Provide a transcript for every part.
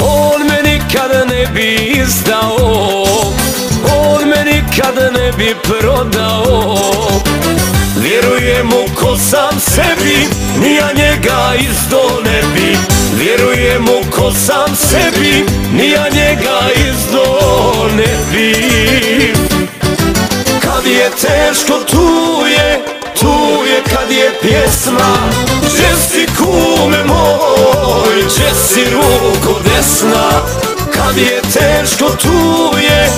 On me nikad ne bi izdao, on me nikad ne bi prodao. Vjerujem mu ko sam sebi, ni ja njega izdo ne bi. Vjerujem mu ko sam sebi, ni ja njega izdo ne bi. Kad je teško tu je, kad je pjesma. Gdje si kume moj, gdje si ruko desna. Kad je teško tu je,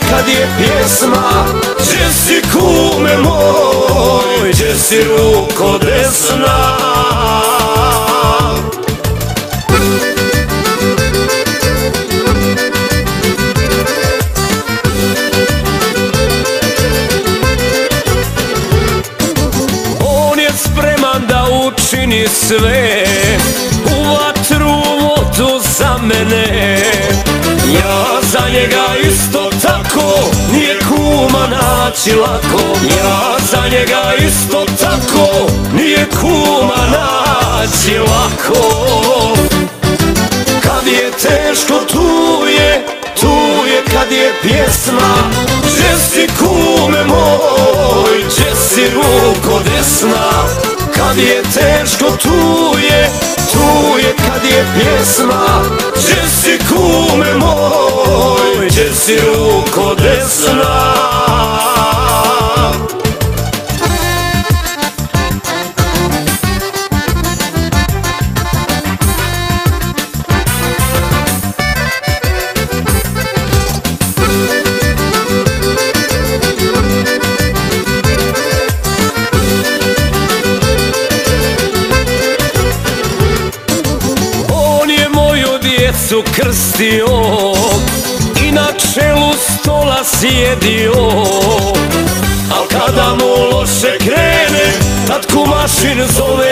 kad je pjesma. Gdje si kume moj, gdje si ruko desna. On je spreman da učini sve, u vatru, vodu za mene. Ja za njega isto tako, nije kuma naći lako. Ja za njega isto tako, nije kuma naći lako. Kad je teško tu je, kad je pjesma. Gdje si kume moj, gdje si ruko desna. Kad je teško tu je, kad je pjesma. Gdje si kume moj, gdje si ruko desna. Djecu krstio i na čelu stola sjedio. Al kada mu loše krene, tad kumašin zove